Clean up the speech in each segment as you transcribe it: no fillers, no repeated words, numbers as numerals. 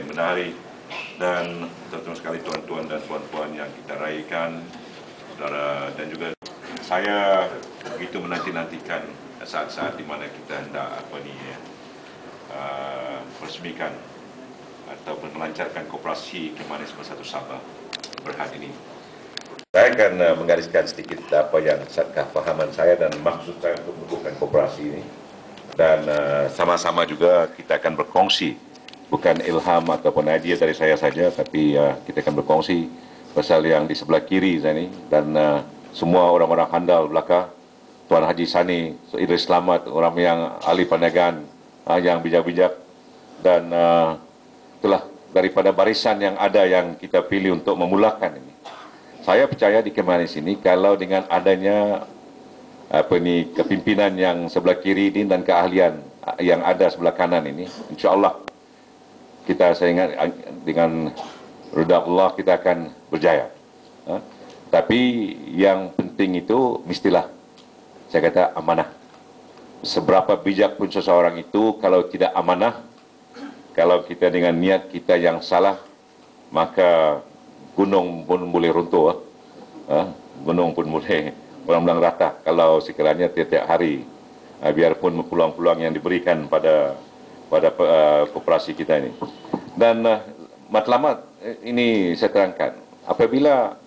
menarik, dan terutama sekali tuan-tuan dan puan-puan yang kita raikan, saudara, dan juga saya begitu menanti-nantikan saat-saat di mana kita hendak meresmikan ataupun melancarkan koperasi Kemanis Bersatu Sabah berhad ini. Saya akan menggariskan sedikit apa yang kefahaman saya dan maksud saya untuk membuka koperasi ini, dan sama-sama juga kita akan berkongsi, bukan ilham ataupun idea dari saya saja, tapi kita akan berkongsi pasal yang di sebelah kiri saya ini, dan semua orang-orang handal belakang, Tuan Haji Sani, Idris Slamet, orang yang ahli perniagaan, yang bijak-bijak, dan itulah daripada barisan yang ada yang kita pilih untuk memulakan ini. Saya percaya di Kemanis ini, kalau dengan adanya kepimpinan yang sebelah kiri ini dan keahlian yang ada sebelah kanan ini, insya Allah saya ingat dengan ridha Allah kita akan berjaya. Tapi yang penting itu mestilah, saya kata, amanah. Seberapa bijak pun seseorang itu, kalau tidak amanah, kalau kita dengan niat kita yang salah, maka gunung pun boleh runtuh, gunung pun boleh belang-belang rata kalau sekiranya tiap-tiap hari, biarpun peluang-peluang yang diberikan pada koperasi kita ini. Dan matlamat ini saya terangkan, apabila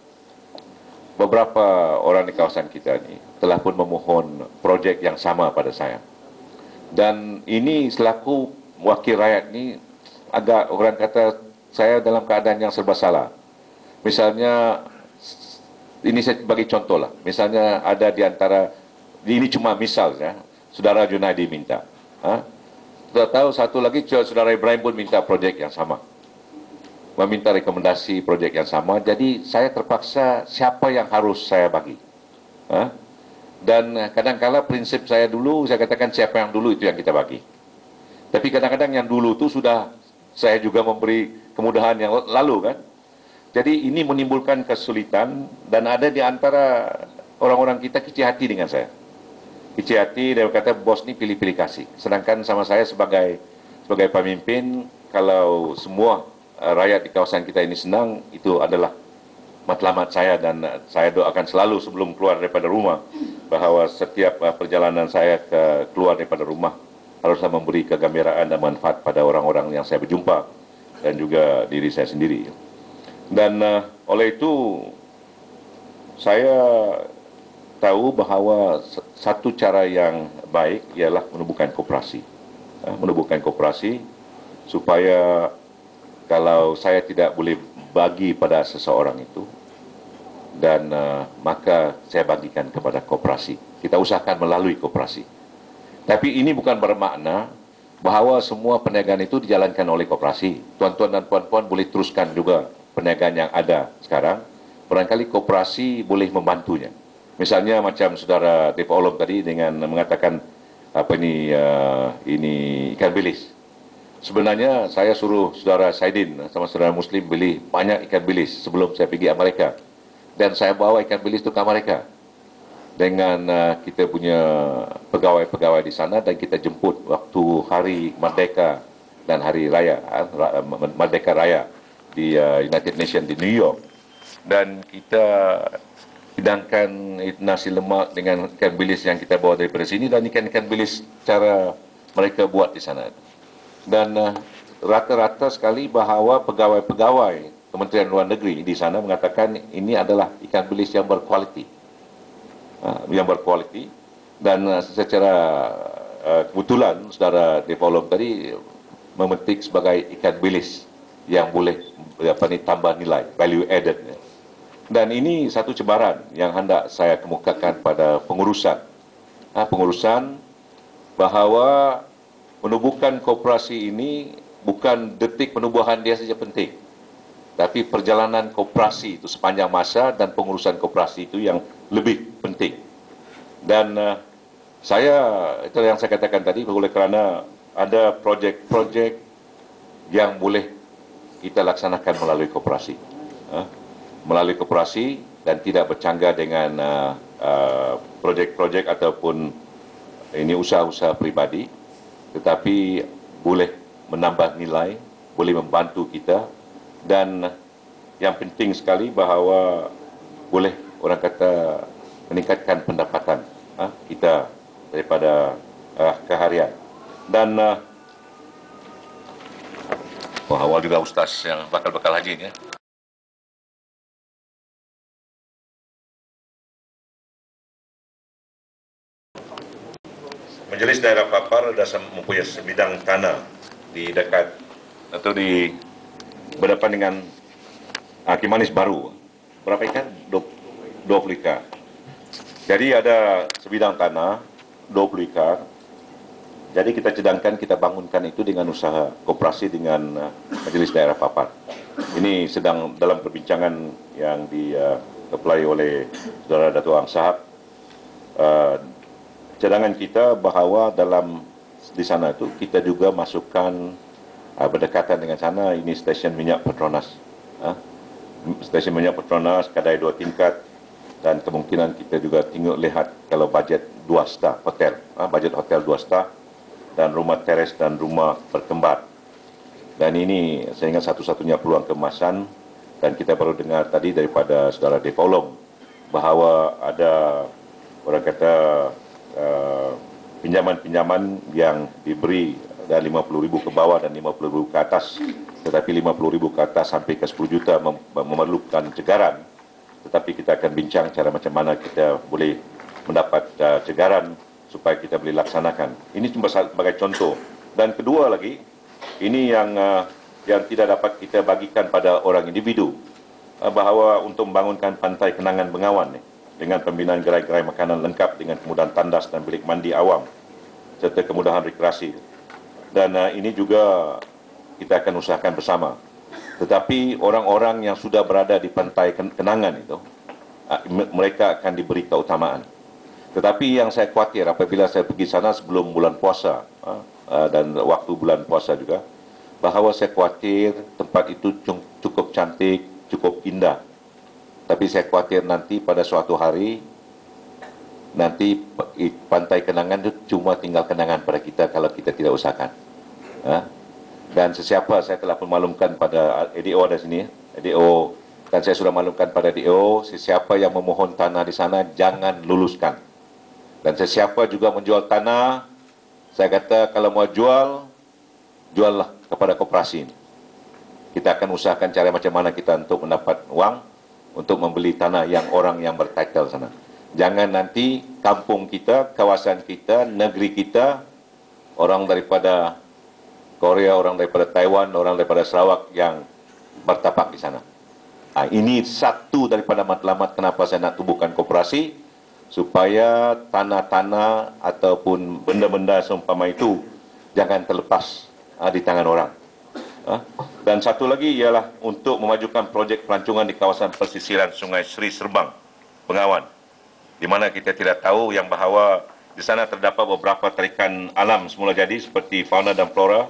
beberapa orang di kawasan kita ini telah pun memohon projek yang sama pada saya, dan ini selaku wakil rakyat ini agak orang kata saya dalam keadaan yang serba salah. Misalnya, ini saya bagi contoh lah, misalnya ada di antara, ini cuma misal ya, saudara Junaidi minta, sudah tahu satu lagi saudara Ibrahim pun minta projek yang sama, meminta rekomendasi projek yang sama, jadi saya terpaksa siapa yang harus saya bagi. Dan kadang-kala prinsip saya dulu, saya katakan siapa yang dulu itu yang kita bagi. Tapi kadang-kadang yang dulu itu sudah saya juga memberi kemudahan yang lalu kan. Jadi ini menimbulkan kesulitan, dan ada di antara orang-orang kita kecil hati dengan saya. Kecil hati, dia berkata bos ini pilih-pilih kasih. Sedangkan sama saya sebagai pemimpin, kalau semua rakyat di kawasan kita ini senang, itu adalah matlamat saya, dan saya doakan selalu sebelum keluar daripada rumah, bahawa setiap perjalanan saya keluar daripada rumah haruslah memberi kegembiraan dan manfaat pada orang-orang yang saya berjumpa, dan juga diri saya sendiri. Dan oleh itu, saya tahu bahawa satu cara yang baik ialah menubuhkan koperasi. Menubuhkan koperasi supaya kalau saya tidak boleh bagi pada seseorang itu, dan maka saya bagikan kepada koperasi. Kita usahakan melalui koperasi. Tapi ini bukan bermakna bahawa semua perniagaan itu dijalankan oleh koperasi. Tuan-tuan dan puan-puan boleh teruskan juga perniagaan yang ada sekarang. Barangkali koperasi boleh membantunya. Misalnya macam saudara Depa Olom tadi dengan mengatakan ini ikan bilis. Sebenarnya saya suruh saudara Saidin sama saudara Muslim beli banyak ikan bilis sebelum saya pergi Amerika. Dan saya bawa ikan bilis itu ke Amerika dengan kita punya pegawai-pegawai di sana, dan kita jemput waktu hari Merdeka dan hari raya, Merdeka Raya di United Nations di New York. Dan kita hidangkan nasi lemak dengan ikan bilis yang kita bawa daripada sini, dan ikan-ikan bilis cara mereka buat di sana. Dan rata-rata sekali bahawa pegawai-pegawai Kementerian Luar Negeri di sana mengatakan ini adalah ikan bilis yang berkualiti. Dan secara kebetulan saudara Devolom tadi memetik sebagai ikan bilis yang boleh tambah nilai, value added. Dan ini satu cabaran yang hendak saya kemukakan pada pengurusan. Pengurusan bahawa menubuhkan koperasi ini bukan detik penubuhan dia saja penting, tapi perjalanan koperasi itu sepanjang masa dan pengurusan koperasi itu yang lebih penting. Dan itu yang saya katakan tadi, oleh kerana ada projek-projek yang boleh kita laksanakan melalui koperasi. Melalui koperasi dan tidak bercanggah dengan projek-projek ataupun ini usaha-usaha pribadi, tetapi boleh menambah nilai, boleh membantu kita, dan yang penting sekali bahawa boleh orang kata meningkatkan pendapatan kita daripada keharian. Dan awal juga Ustaz yang bakal haji ni. Majelis Daerah Papar ada mempunyai sebidang tanah di dekat atau di berdepan dengan Kimanis Baru. Berapa ikan? 20 ekar. Jadi ada sebidang tanah 20 ekar. Jadi kita cadangkan, kita bangunkan itu dengan usaha koperasi dengan Majelis Daerah Papar. Ini sedang dalam perbincangan yang di-apply oleh Saudara Dato' Ang Sahab. Cadangan kita bahawa di sana itu kita juga masukkan berdekatan dengan sana ini stesen minyak Petronas. Stesen minyak Petronas, kedai 2 tingkat, dan kemungkinan kita juga tengok lihat kalau bajet 2 star hotel, bajet hotel 2 star, dan rumah teres dan rumah berkembar. Dan ini saya ingat satu-satunya peluang keemasan, dan kita baru dengar tadi daripada Saudara Devolong bahawa ada orang kata pinjaman-pinjaman yang diberi dari 50,000 ke bawah dan 50,000 ke atas, tetapi 50,000 ke atas sampai ke 10 juta memerlukan cegaran. Tetapi kita akan bincang cara macam mana kita boleh mendapat cegaran supaya kita boleh laksanakan. Ini cuma sebagai contoh. Dan kedua lagi, ini yang tidak dapat kita bagikan pada orang individu, bahawa untuk membangunkan pantai kenangan Bengawan dengan pembinaan gerai-gerai makanan lengkap dengan kemudahan tandas dan bilik mandi awam serta kemudahan rekreasi. Dan ini juga kita akan usahakan bersama. Tetapi orang-orang yang sudah berada di pantai kenangan itu, mereka akan diberi keutamaan. Tetapi yang saya khawatir apabila saya pergi sana sebelum bulan puasa dan waktu bulan puasa juga, bahawa saya khawatir tempat itu cukup cantik, cukup indah. Tapi saya khawatir nanti pada suatu hari, nanti pantai kenangan itu cuma tinggal kenangan pada kita kalau kita tidak usahakan. Dan sesiapa, saya telah memaklumkan pada EDO ada sini, EDO, dan saya sudah maklumkan pada EDO, sesiapa yang memohon tanah di sana, jangan luluskan. Dan sesiapa juga menjual tanah, saya kata kalau mau jual, juallah kepada koperasi ini. Kita akan usahakan cara macam mana kita untuk mendapat uang, untuk membeli tanah yang orang yang bertitle sana. Jangan nanti kampung kita, kawasan kita, negeri kita, orang daripada Korea, orang daripada Taiwan, orang daripada Sarawak yang bertapak di sana. Ini satu daripada matlamat kenapa saya nak tubuhkan koperasi, supaya tanah-tanah ataupun benda-benda seumpama itu jangan terlepas di tangan orang. Dan satu lagi ialah untuk memajukan projek pelancongan di kawasan pesisiran Sungai Seri Serbang, Bengawan, di mana kita tidak tahu yang bahawa di sana terdapat beberapa tarikan alam semula jadi seperti fauna dan flora,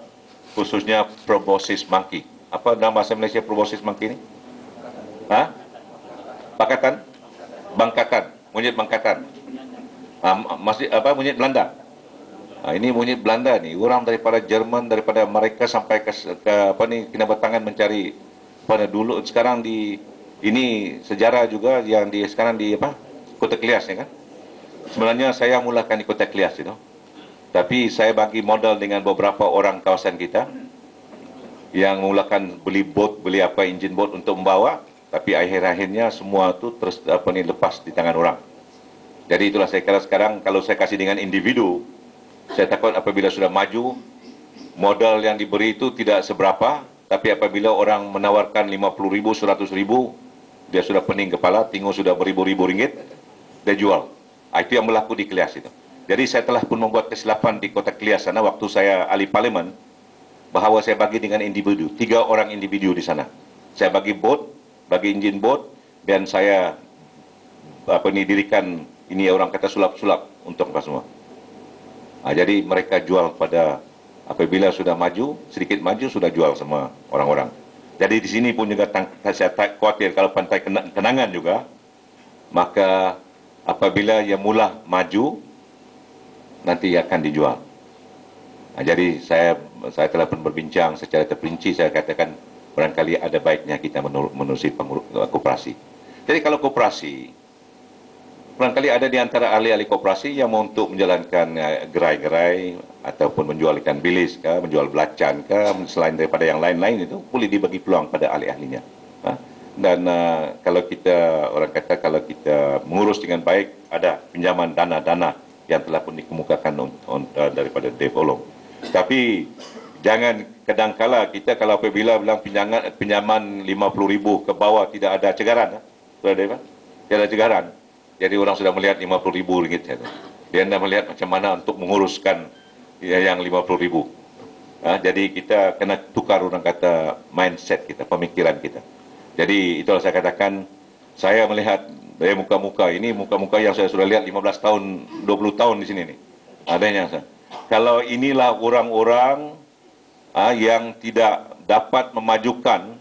khususnya proboscis monkey. Apa nama bahasa Malaysia proboscis monkey ini? Pakatan? Bangkatan. Monyet bangkatan. Monyet Belanda. Ini monyet Belanda ni, orang daripada Jerman, daripada mereka sampai ke Kinabatangan mencari pada dulu. Sekarang ini sejarah juga yang sekarang di Kota Klias ya kan. Sebenarnya saya mulakan di Kota Klias itu, tapi saya bagi modal dengan beberapa orang kawasan kita yang mulakan beli bot, beli enjin bot untuk membawa, tapi akhir-akhirnya semua itu terus lepas di tangan orang. Jadi itulah saya kira sekarang kalau saya kasih dengan individu, saya takut apabila sudah maju, modal yang diberi itu tidak seberapa, tapi apabila orang menawarkan 50,000, 100,000, dia sudah pening kepala, tengok sudah beribu-ribu ringgit, dia jual. Itu yang berlaku di Klias itu. Jadi saya telah pun membuat kesilapan di Kota Klias sana, waktu saya ahli parlimen, bahawa saya bagi dengan individu, 3 orang individu di sana. Saya bagi bot, bagi enjin bot, dan saya dirikan, ini orang kata sulap-sulap untuk apa semua. Jadi mereka jual pada apabila sudah maju, sedikit maju sudah jual semua orang-orang. Jadi di sini pun juga saya khawatir kalau pantai kenangan juga, maka apabila ia mula maju, nanti akan dijual. Jadi saya saya telah pun berbincang secara terperinci, saya katakan barangkali ada baiknya kita menerusi koperasi. Jadi kalau koperasi, barangkali ada di antara ahli-ahli koperasi yang mau untuk menjalankan gerai-gerai ataupun menjual ikan bilis ke, menjual belacan ke, selain daripada yang lain-lain itu boleh dibagi peluang pada ahli-ahlinya. Dan kalau kita, orang kata kalau kita mengurus dengan baik, ada pinjaman dana-dana yang telah pun dikemukakan daripada Dave Olong. Tapi jangan kadangkala kita kalau apabila bilang pinjaman 50,000 ke bawah tidak ada cegaran, sudah Dave, tidak ada cegaran. Jadi orang sudah melihat 50,000 ringgit. Dia anda melihat macam mana untuk menguruskan yang 50,000. Jadi kita kena tukar orang kata mindset kita, pemikiran kita. Jadi itulah saya katakan, saya melihat dari muka-muka ini, muka-muka yang saya sudah lihat 15 tahun, 20 tahun di sini nih. Adanya. Kalau inilah orang-orang yang tidak dapat memajukan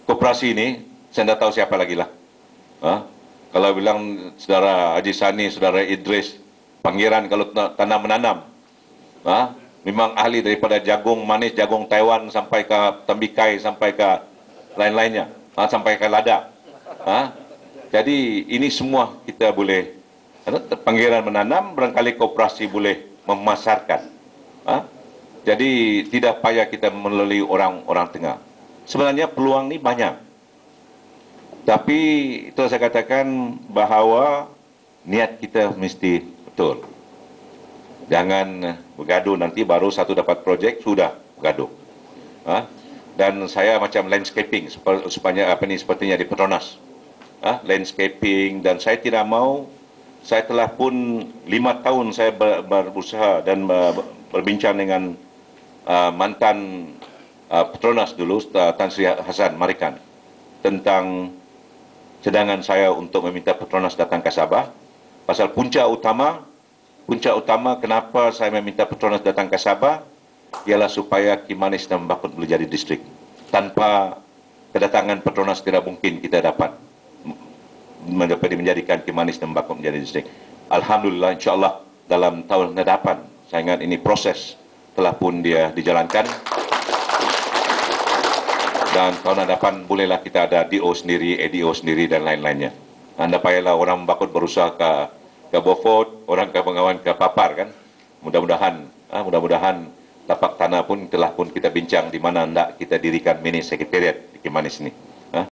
koperasi ini, saya tidak tahu siapa lagi lah. Kalau bilang saudara Haji Sani, saudara Idris, Pangeran kalau tanam menanam, memang ahli daripada jagung manis, jagung Taiwan sampai ke tembikai, sampai ke lain-lainnya, sampai ke lada. Jadi ini semua kita boleh, Pangeran menanam, barangkali koperasi boleh memasarkan. Jadi tidak payah kita melalui orang-orang tengah. Sebenarnya peluang ini banyak. Tapi itu saya katakan bahawa niat kita mesti betul. Jangan bergaduh nanti baru satu dapat projek sudah bergaduh. Dan saya macam landscaping supaya sepertinya di Petronas. Landscaping, dan saya tidak mau, saya telah pun 5 tahun saya berusaha dan berbincang dengan mantan Petronas dulu, Tan Sri Hasan Marikan, tentang sedangan saya untuk meminta Petronas datang ke Sabah. Pasal punca utama kenapa saya meminta Petronas datang ke Sabah ialah supaya Kimanis dan Mbakut boleh jadi distrik. Tanpa kedatangan Petronas tidak mungkin kita dapat menjadikan Kimanis dan Mbakut menjadi distrik. Alhamdulillah, insyaAllah dalam tahun hadapan, saya ingat ini proses telah pun dia dijalankan. Dan tahun hadapan bolehlah kita ada DO sendiri, ADO sendiri dan lain-lainnya. Anda payahlah orang Mbakut berusaha ke Beaufort, orang ke Bengawan ke Papar kan. Mudah-mudahan tapak tanah pun telah pun kita bincang di mana hendak kita dirikan mini sekretariat di Kimanis ini.